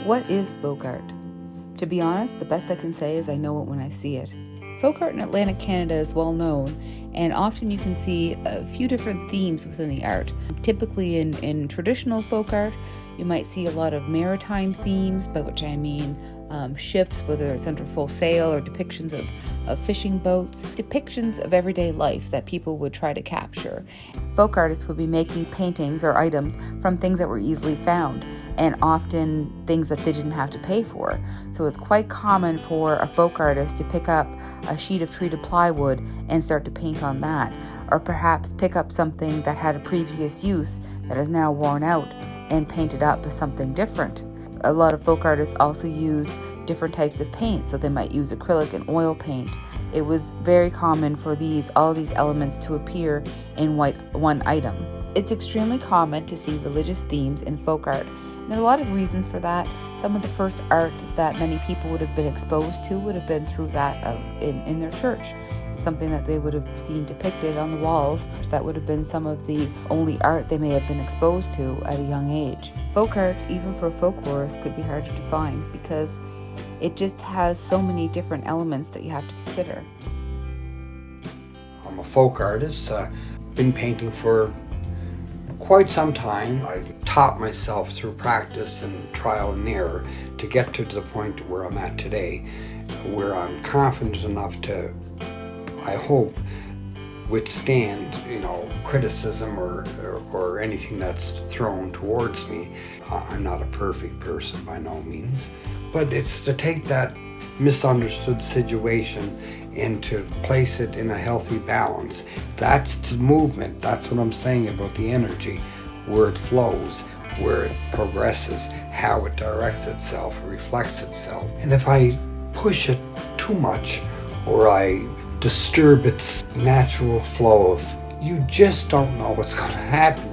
What is folk art? To be honest, the best I can say is I know it when I see it. Folk art in Atlantic Canada is well known, and often you can see a few different themes within the art. Typically in traditional folk art, you might see a lot of maritime themes, by which I mean ships, whether it's under full sail, or depictions of fishing boats, depictions of everyday life that people would try to capture. Folk artists would be making paintings or items from things that were easily found, and often things that they didn't have to pay for. So it's quite common for a folk artist to pick up a sheet of treated plywood and start to paint on that, or perhaps pick up something that had a previous use that is now worn out and paint it up as something different. A lot of folk artists also use different types of paint, so they might use acrylic and oil paint. It was very common for all these elements to appear in one item. It's extremely common to see religious themes in folk art. And there are a lot of reasons for that. Some of the first art that many people would have been exposed to would have been through that in their church. Something that they would have seen depicted on the walls. That would have been some of the only art they may have been exposed to at a young age. Folk art, even for a folklorist, could be hard to define because it just has so many different elements that you have to consider. I'm a folk artist, been painting for quite some time. I taught myself through practice and trial and error to get to the point where I'm at today, where I'm confident enough to, I hope, withstand, criticism or anything that's thrown towards me. I'm not a perfect person by no means, but it's to take that misunderstood situation and to place it in a healthy balance. That's the movement. That's what I'm saying about the energy, where it flows, where it progresses, how it directs itself, reflects itself. And if I push it too much or I disturb its natural flow you just don't know what's going to happen.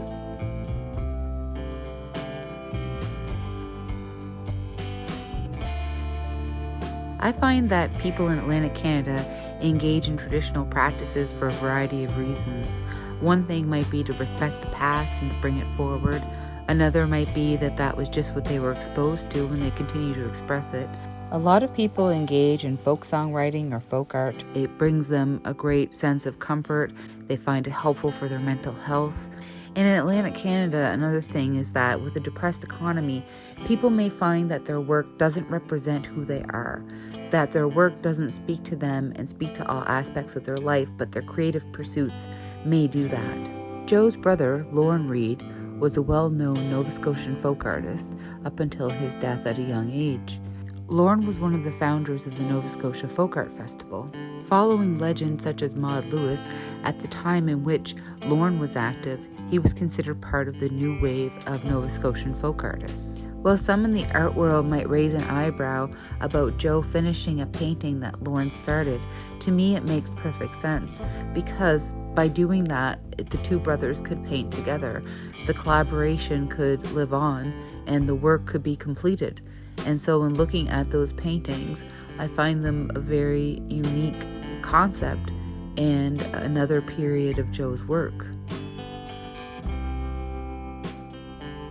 I find that people in Atlantic Canada engage in traditional practices for a variety of reasons. One thing might be to respect the past and to bring it forward. Another might be that was just what they were exposed to and they continue to express it. A lot of people engage in folk songwriting or folk art. It brings them a great sense of comfort. They find it helpful for their mental health. And in Atlantic Canada, another thing is that with a depressed economy, people may find that their work doesn't represent who they are, that their work doesn't speak to them and speak to all aspects of their life, but their creative pursuits may do that. Joe's brother, Reid, was a well-known Nova Scotian folk artist up until his death at a young age. Lorne was one of the founders of the Nova Scotia Folk Art Festival. Following legends such as Maud Lewis, at the time in which Lorne was active, he was considered part of the new wave of Nova Scotian folk artists. While some in the art world might raise an eyebrow about Joe finishing a painting that Lorne started, to me it makes perfect sense, because by doing that, the two brothers could paint together, the collaboration could live on, and the work could be completed. And so in looking at those paintings, I find them a very unique concept and another period of Joe's work.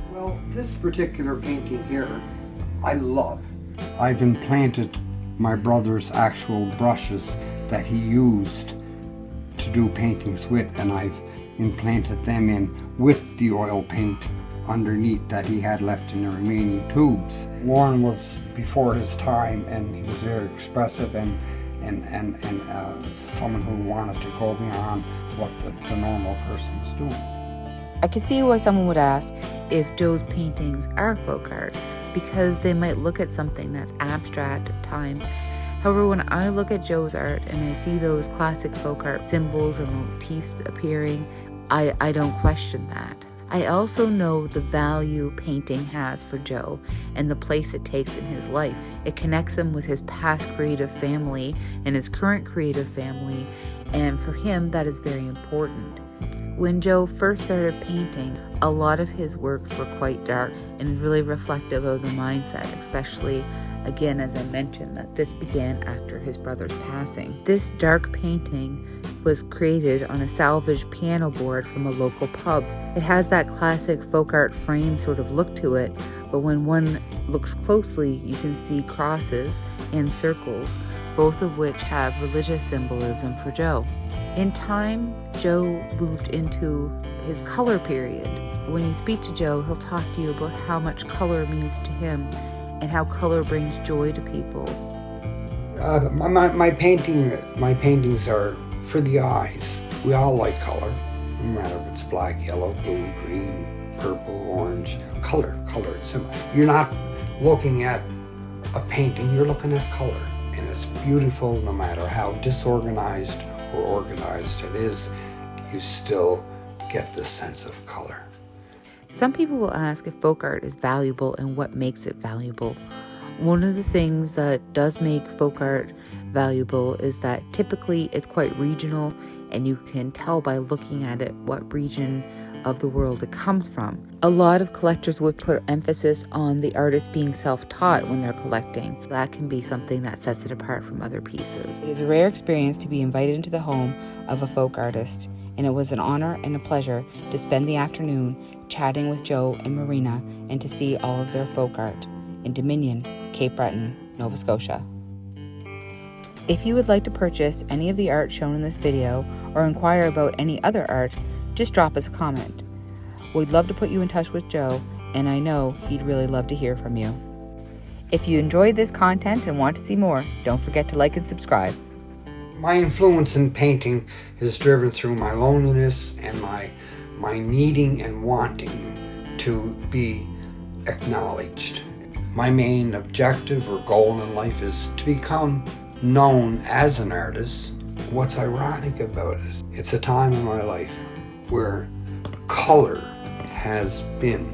Well, this particular painting here, I love. I've implanted my brother's actual brushes that he used to do paintings with, and I've implanted them in with the oil paint underneath that he had left in the remaining tubes. Lorne was before his time, and he was very expressive and someone who wanted to go beyond what the normal person was doing. I can see why someone would ask if Joe's paintings are folk art, because they might look at something that's abstract at times. However, when I look at Joe's art and I see those classic folk art symbols or motifs appearing, I don't question that. I also know the value painting has for Joe and the place it takes in his life. It connects him with his past creative family and his current creative family, and for him that is very important. When Joe first started painting, a lot of his works were quite dark and really reflective of the mindset, especially Again, as I mentioned, that this began after his brother's passing. This dark painting was created on a salvaged piano board from a local pub. It has that classic folk art frame sort of look to it, but when one looks closely, you can see crosses and circles, both of which have religious symbolism for Joe. In time, Joe moved into his color period. When you speak to Joe, he'll talk to you about how much color means to him and how color brings joy to people. My paintings are for the eyes. We all like color, no matter if it's black, yellow, blue, green, purple, orange. Color. It's simple. You're not looking at a painting, you're looking at color. And it's beautiful no matter how disorganized or organized it is, you still get this sense of color. Some people will ask if folk art is valuable and what makes it valuable. One of the things that does make folk art valuable is that typically it's quite regional, and you can tell by looking at it what region of the world it comes from. A lot of collectors would put emphasis on the artist being self-taught when they're collecting. That can be something that sets it apart from other pieces. It is a rare experience to be invited into the home of a folk artist, and it was an honor and a pleasure to spend the afternoon chatting with Joe and Marina and to see all of their folk art in Dominion, Cape Breton, Nova Scotia. If you would like to purchase any of the art shown in this video or inquire about any other art, just drop us a comment. We'd love to put you in touch with Joe, and I know he'd really love to hear from you. If you enjoyed this content and want to see more, don't forget to like and subscribe. My influence in painting is driven through my loneliness and my needing and wanting to be acknowledged. My main objective or goal in life is to become known as an artist. What's ironic about it, it's a time in my life where color has been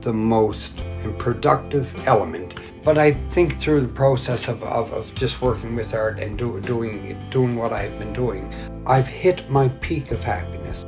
the most productive element. But I think through the process of just working with art and doing what I've been doing, I've hit my peak of happiness.